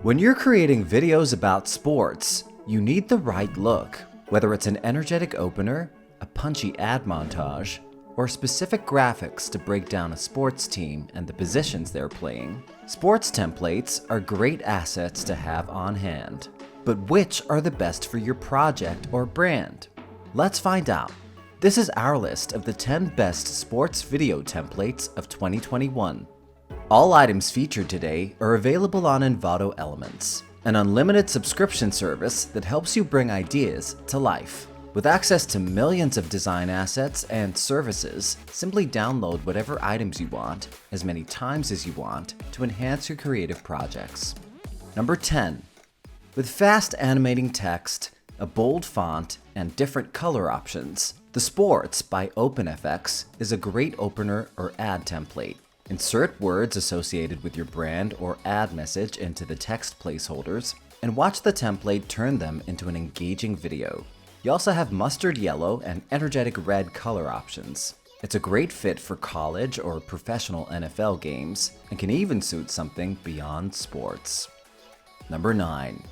When you're creating videos about sports, you need the right look. Whether it's an energetic opener, a punchy ad montage, or specific graphics to break down a sports team and the positions they're playing, sports templates are great assets to have on hand. But which are the best for your project or brand? Let's find out. This is our list of the 10 best sports video templates of 2021. All items featured today are available on Envato Elements, an unlimited subscription service that helps you bring ideas to life. With access to millions of design assets and services, simply download whatever items you want, as many times as you want, to enhance your creative projects. Number 10. With fast animating text, a bold font, and different color options, The Sports by OpenFX is a great opener or ad template. Insert words associated with your brand or ad message into the text placeholders, and watch the template turn them into an engaging video. You also have mustard yellow and energetic red color options. It's a great fit for college or professional NFL games, and can even suit something beyond sports. Number 9.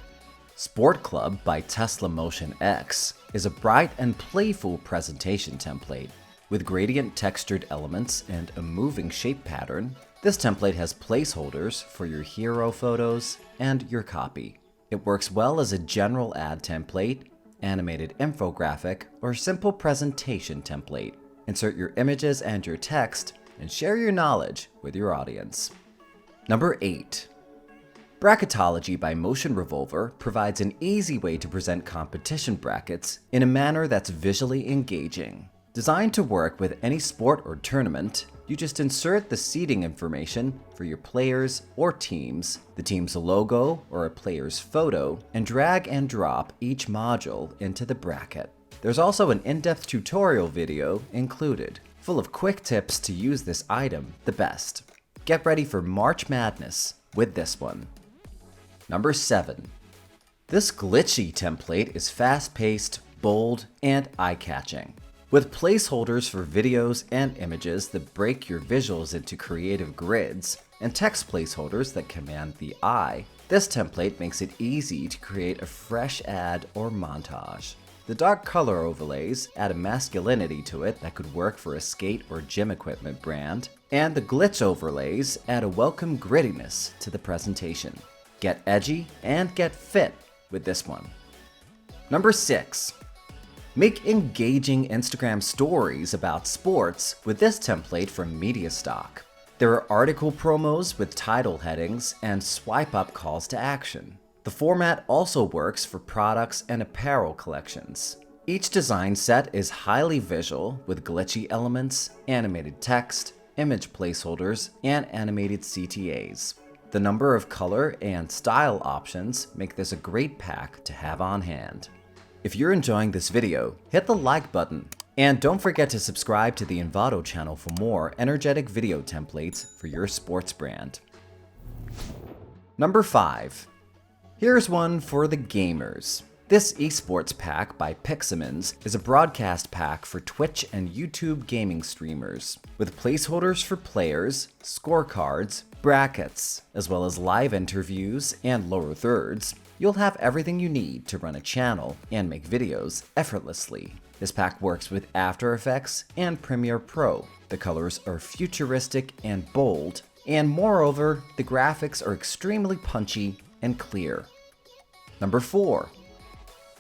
Sport Club by Tesla Motion X is a bright and playful presentation template. With gradient textured elements and a moving shape pattern, this template has placeholders for your hero photos and your copy. It works well as a general ad template, animated infographic, or simple presentation template. Insert your images and your text, and share your knowledge with your audience. Number 8. Bracketology by Motion Revolver provides an easy way to present competition brackets in a manner that's visually engaging. Designed to work with any sport or tournament, you just insert the seating information for your players or teams, the team's logo or a player's photo, and drag and drop each module into the bracket. There's also an in-depth tutorial video included, full of quick tips to use this item the best. Get ready for March Madness with this one. Number 7. This glitchy template is fast-paced, bold, and eye-catching. With placeholders for videos and images that break your visuals into creative grids, and text placeholders that command the eye, this template makes it easy to create a fresh ad or montage. The dark color overlays add a masculinity to it that could work for a skate or gym equipment brand, and the glitch overlays add a welcome grittiness to the presentation. Get edgy and get fit with this one. Number 6. Make engaging Instagram stories about sports with this template from MediaStock. There are article promos with title headings and swipe-up calls to action. The format also works for products and apparel collections. Each design set is highly visual with glitchy elements, animated text, image placeholders, and animated CTAs. The number of color and style options make this a great pack to have on hand. If you're enjoying this video, hit the like button, and don't forget to subscribe to the Envato channel for more energetic video templates for your sports brand. Number 5. Here's one for the gamers. This esports pack by Pixamins is a broadcast pack for Twitch and YouTube gaming streamers, with placeholders for players, scorecards, brackets, as well as live interviews and lower thirds. You'll have everything you need to run a channel and make videos effortlessly. This pack works with After Effects and Premiere Pro. The colors are futuristic and bold, and moreover, the graphics are extremely punchy and clear. Number 4.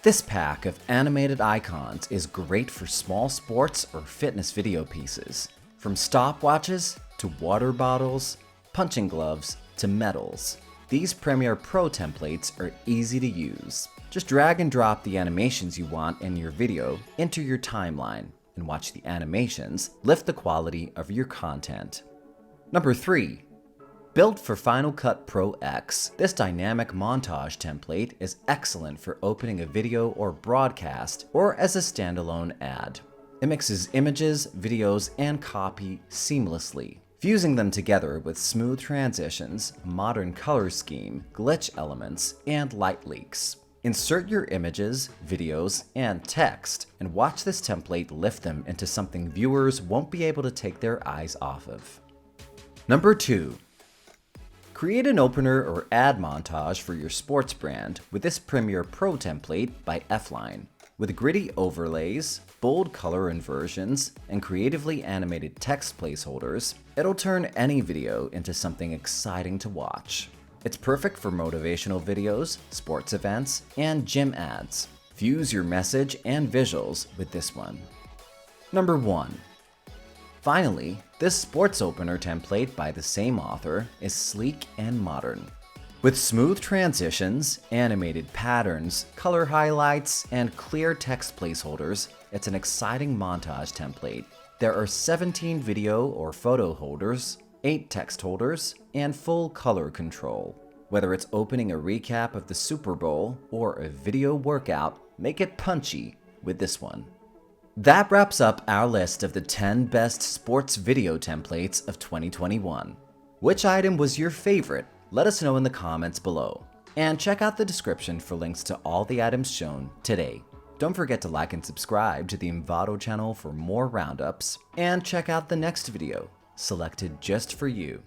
This pack of animated icons is great for small sports or fitness video pieces. From stopwatches to water bottles, punching gloves to medals. These Premiere Pro templates are easy to use. Just drag and drop the animations you want in your video into your timeline and watch the animations lift the quality of your content. Number 3. Built for Final Cut Pro X, this dynamic montage template is excellent for opening a video or broadcast or as a standalone ad. It mixes images, videos, and copy seamlessly, fusing them together with smooth transitions, a modern color scheme, glitch elements, and light leaks. Insert your images, videos, and text, and watch this template lift them into something viewers won't be able to take their eyes off of. Number 2. Create an opener or ad montage for your sports brand with this Premiere Pro template by F-Line. With gritty overlays, bold color inversions, and creatively animated text placeholders, it'll turn any video into something exciting to watch. It's perfect for motivational videos, sports events, and gym ads. Fuse your message and visuals with this one. Number 1. Finally, this sports opener template by the same author is sleek and modern. With smooth transitions, animated patterns, color highlights, and clear text placeholders, it's an exciting montage template. There are 17 video or photo holders, 8 text holders, and full color control. Whether it's opening a recap of the Super Bowl or a video workout, make it punchy with this one. That wraps up our list of the 10 best sports video templates of 2021. Which item was your favorite? Let us know in the comments below. And check out the description for links to all the items shown today. Don't forget to like and subscribe to the Envato channel for more roundups, and check out the next video, selected just for you.